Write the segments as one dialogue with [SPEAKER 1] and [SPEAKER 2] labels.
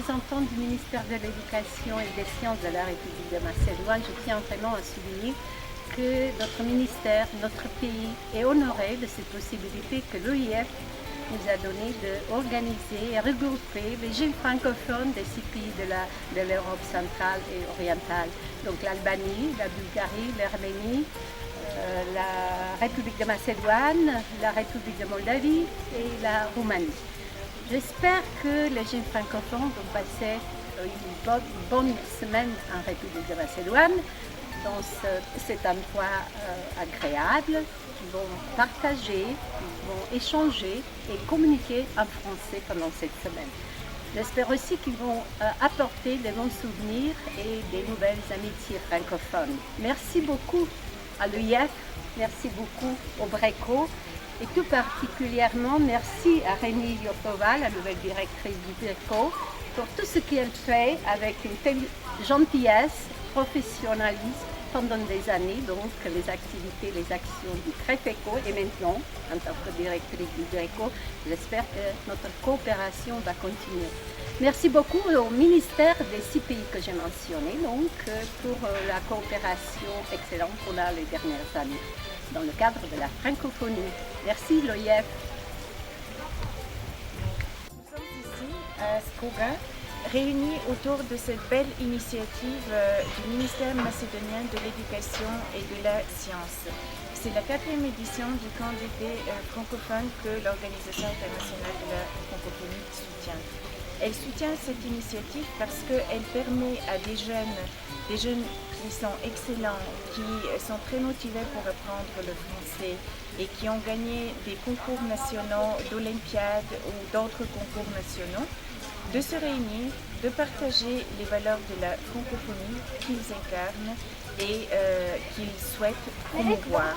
[SPEAKER 1] représentant du ministère de l'Éducation et des Sciences de la République de Macédoine, je tiens vraiment à souligner que notre ministère, notre pays est honoré de cette possibilité que l'OIF nous a donné d'organiser et regrouper les jeunes francophones des 6 pays de l'Europe centrale et orientale. Donc l'Albanie, la Bulgarie, l'Arménie, la République de Macédoine, la République de Moldavie et la Roumanie. J'espère que les jeunes francophones vont passer une bonne semaine en République de Macédoine, dans cet endroit agréable. Ils vont partager, ils vont échanger et communiquer en français pendant cette semaine. J'espère aussi qu'ils vont apporter des bons souvenirs et des nouvelles amitiés francophones. Merci beaucoup à l'UIF, merci beaucoup au BRECO et tout particulièrement merci à Rémi Yotova, la nouvelle directrice du BRECO, pour tout ce qu'elle fait avec une telle gentillesse, professionnalisme pendant des années, donc les activités, les actions du CREFECO et maintenant, en tant que directrice du BRECO, j'espère que notre coopération va continuer. Merci beaucoup au ministère des 6 pays que j'ai mentionnés, donc pour la coopération excellente qu'on a les dernières années dans le cadre de la francophonie. Merci l'OIF.
[SPEAKER 2] Nous sommes ici à Skoga, réunis autour de cette belle initiative du ministère macédonien de l'Éducation et de la Science. C'est la 4e édition du camp d'été francophone que l'Organisation internationale de la francophonie soutient. Elle soutient cette initiative parce qu'elle permet à des jeunes qui sont excellents, qui sont très motivés pour apprendre le français et qui ont gagné des concours nationaux d'Olympiade ou d'autres concours nationaux, de se réunir, de partager les valeurs de la francophonie qu'ils incarnent et qu'ils souhaitent promouvoir.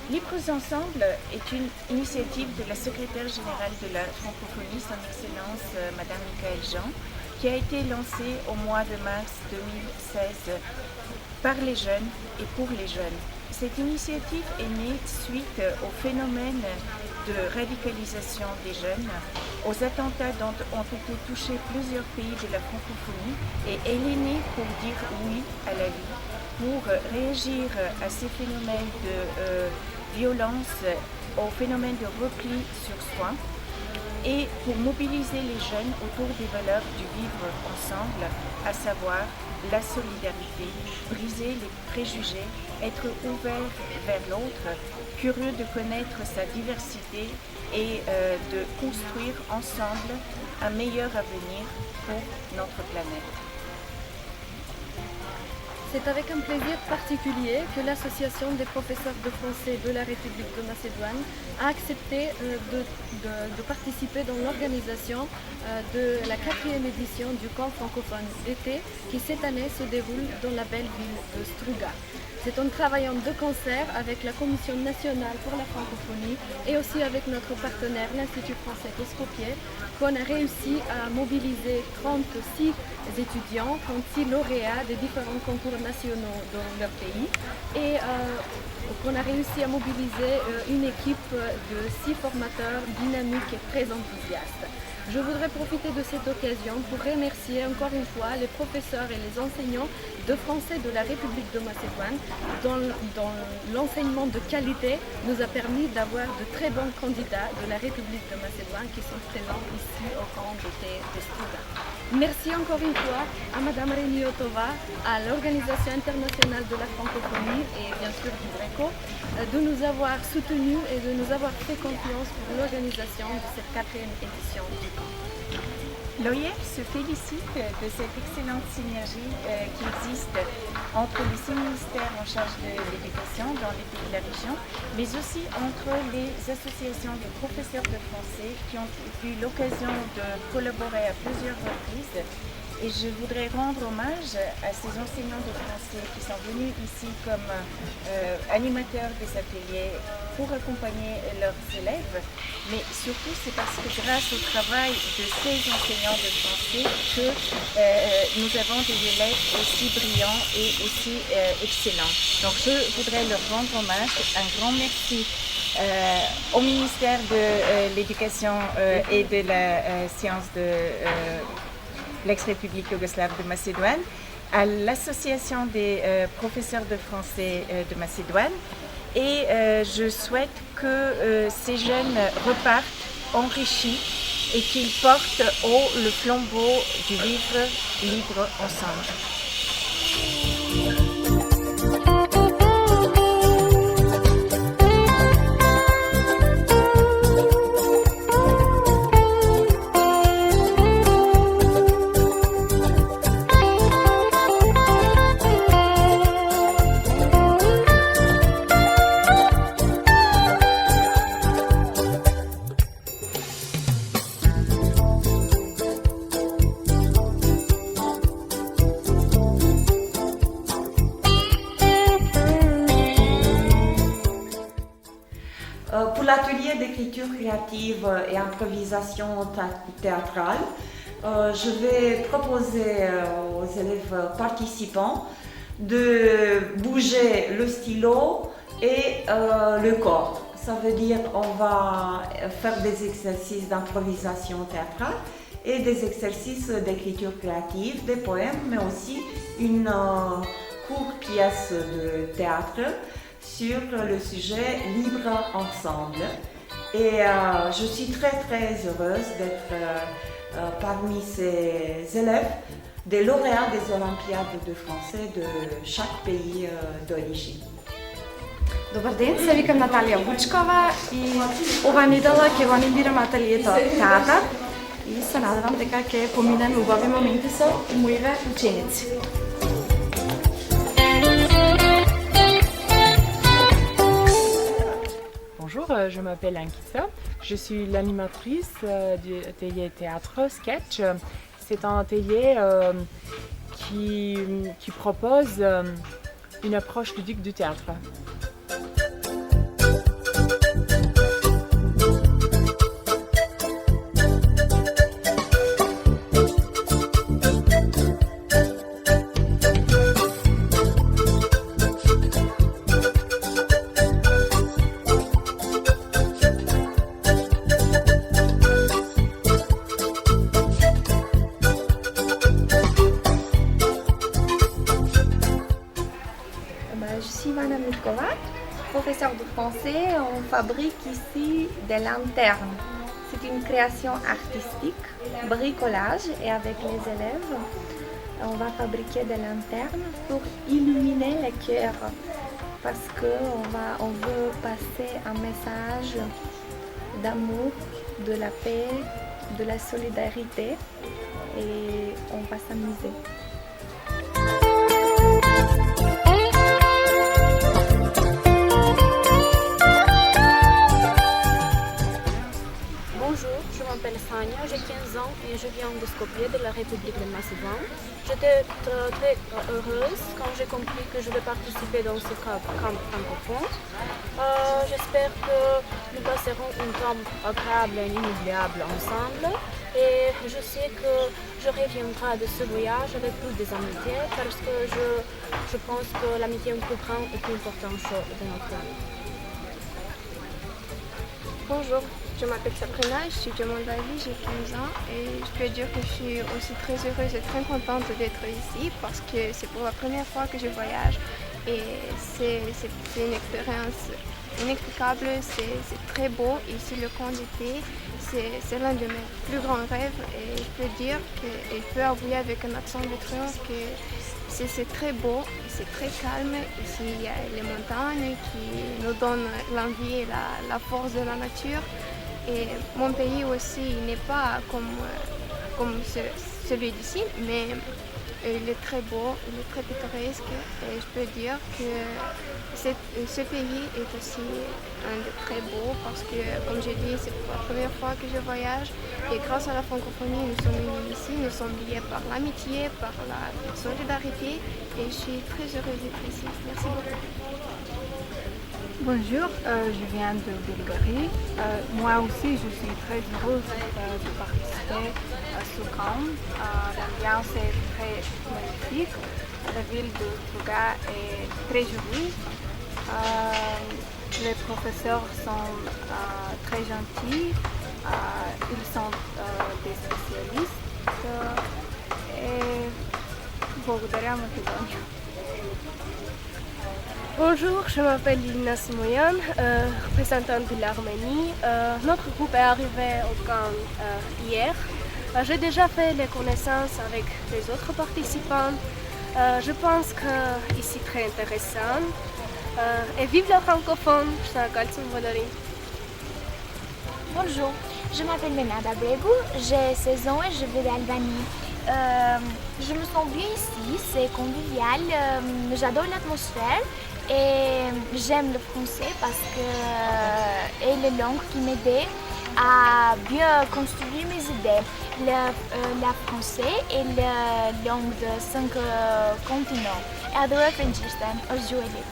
[SPEAKER 2] Libres Ensemble est une initiative de la secrétaire générale de la francophonie, son Excellence Madame Michaëlle Jean, qui a été lancée au mois de mars 2016 par les jeunes et pour les jeunes. Cette initiative est née suite au phénomène de radicalisation des jeunes, aux attentats dont ont été touchés plusieurs pays de la francophonie, et elle est née pour dire oui à la vie, pour réagir à ces phénomènes de violence, aux phénomènes de repli sur soi, et pour mobiliser les jeunes autour des valeurs du vivre ensemble, à savoir la solidarité, briser les préjugés, être ouvert vers l'autre, curieux de connaître sa diversité et de construire ensemble un meilleur avenir pour notre planète.
[SPEAKER 3] C'est avec un plaisir particulier que l'Association des professeurs de français de la République de Macédoine a accepté de participer dans l'organisation de la 4e édition du camp francophone d'été qui cette année se déroule dans la belle ville de Struga. C'est en travaillant de concert avec la Commission nationale pour la francophonie et aussi avec notre partenaire, l'Institut français de Skopje, qu'on a réussi à mobiliser 36 étudiants, 36 lauréats des différents concours nationaux dans leur pays et qu'on a réussi à mobiliser une équipe de 6 formateurs dynamiques et très enthousiastes. Je voudrais profiter de cette occasion pour remercier encore une fois les professeurs et les enseignants de français de la République de Macédoine dont l'enseignement de qualité nous a permis d'avoir de très bons candidats de la République de Macédoine qui sont présents ici au camp d'été de Struga. Merci encore une fois à Madame Rémi Yotova, à l'Organisation internationale de la francophonie et bien sûr du BRECO de nous avoir soutenus et de nous avoir fait confiance pour l'organisation de cette 4e édition du camp.
[SPEAKER 2] L'OIF se félicite de cette excellente synergie qui existe entre les 6 ministères en charge de l'éducation dans les pays de la région, mais aussi entre les associations de professeurs de français qui ont eu l'occasion de collaborer à plusieurs reprises. Et je voudrais rendre hommage à ces enseignants de français qui sont venus ici comme animateurs des ateliers pour accompagner leurs élèves. Mais surtout, c'est parce que grâce au travail de ces enseignants de français que nous avons des élèves aussi brillants et aussi excellents. Donc je voudrais leur rendre hommage. Un grand merci au ministère de l'Éducation et de la Science l'ex-République yougoslave de Macédoine, à l'Association des professeurs de français de Macédoine. Et je souhaite que ces jeunes repartent enrichis et qu'ils portent haut le flambeau du vivre libre ensemble.
[SPEAKER 4] Pour l'atelier d'écriture créative et improvisation théâtrale, je vais proposer aux élèves participants de bouger le stylo et le corps. Ça veut dire qu'on va faire des exercices d'improvisation théâtrale et des exercices d'écriture créative, des poèmes, mais aussi une courte pièce de théâtre sur le sujet Libre ensemble. Et je suis très heureuse d'être parmi ces élèves des lauréats des Olympiades de français de chaque pays d'origine.
[SPEAKER 3] Добър ден, се викам Наталија Вучкова и ова недела ќе го анимирам ателието театар и се надевам дека ќе поминеме убави моменти со моите ученици.
[SPEAKER 5] Bonjour, je m'appelle Ankita, je suis l'animatrice du atelier théâtre sketch. C'est un atelier qui propose une approche ludique du théâtre.
[SPEAKER 6] Je suis Ivana Milkova, professeure de français. On fabrique ici des lanternes. C'est une création artistique, bricolage, et avec les élèves, on va fabriquer des lanternes pour illuminer les cœurs. Parce qu'on veut passer un message d'amour, de la paix, de la solidarité, et on va s'amuser.
[SPEAKER 7] Bonjour, je m'appelle Sania, j'ai 15 ans et je viens de Skopje, de la République de Macédoine. J'étais très heureuse quand j'ai compris que je vais participer dans ce camp francophone. J'espère que nous passerons un temps agréable et inoubliable ensemble. Et je sais que je reviendrai de ce voyage avec plus d'amitié parce que je pense que l'amitié est une plus grande et plus importante chose de notre vie.
[SPEAKER 8] Bonjour, je m'appelle Sabrina, je suis diamant d'Ali, j'ai 15 ans et je peux dire que je suis aussi très heureuse et très contente d'être ici parce que c'est pour la première fois que je voyage et c'est une expérience inexplicable, c'est très beau. Ici le camp d'été, c'est l'un de mes plus grands rêves et je peux dire que je peux avouer avec un accent de triomphe que c'est très beau, c'est très calme. Ici il y a les montagnes qui nous donnent l'envie et la force de la nature. Et mon pays aussi n'est pas comme celui d'ici, mais il est très beau, il est très pittoresque et je peux dire que ce pays est aussi un de très beaux parce que, comme j'ai dit, c'est pour la première fois que je voyage et grâce à la francophonie, nous sommes unis ici, nous sommes liés par l'amitié, par la solidarité et je suis très heureuse d'être ici. Merci beaucoup.
[SPEAKER 9] Bonjour, je viens de Bulgarie. Moi aussi, je suis très heureuse de participer à ce camp. L'ambiance est très magnifique. La ville de Struga est très jolie. Les professeurs sont très gentils. Ils sont des spécialistes. Благодаря Македония.
[SPEAKER 10] Bonjour, je m'appelle Lina Simoyan, représentante de l'Arménie. Notre groupe est arrivé au camp hier. J'ai déjà fait les connaissances avec les autres participants. Je pense que ici très intéressant. Et vive la francophone,
[SPEAKER 11] Bonjour, je m'appelle Menada Bregu, j'ai 16 ans et je viens d'Albanie. Je me sens bien ici, c'est convivial, j'adore l'atmosphère et j'aime le français parce que c'est la langue qui m'aide à bien construire mes idées. Le français est la langue de 5 continents. Et adore Franciscan, aujourd'hui.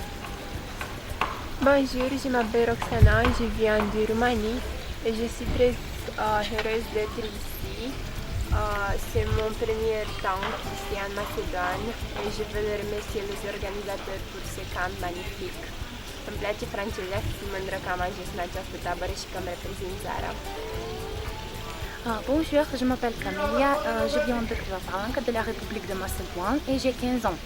[SPEAKER 12] Bonjour, je m'appelle Roxana, je viens de Roumanie et je suis très heureuse d'être ici. C'est mon premier temps ici en Macédoine et je veux remercier les organisateurs pour ce camp magnifique. Îmi place franceza și sunt mândră că am ajuns în această tabără și că îmi reprezint țara.
[SPEAKER 13] Bonjour, je m'appelle Camélia, je viens de Крвава, de la République de Macédoine et j'ai 15 ans.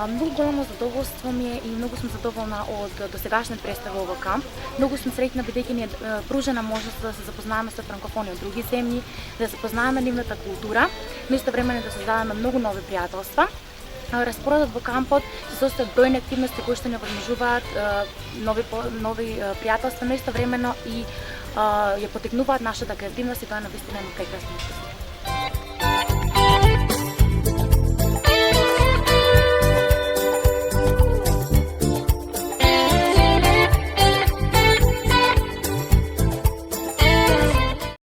[SPEAKER 13] Много голямо задоволство ми е и много съм задоволна от досегашната представа в камп. Много съм срещна, бидейки ни е пружена можност да се запознаем с франкофони от други земни, да запознаем нивната култура, но исто време да създаваме много нови приятелства. Разпоредът в кампот се състои от бройни активности, които ще ни възможуват нови приятелства, но исто времено и я потекнуваат нашата креативност и това е наистина прекрасно.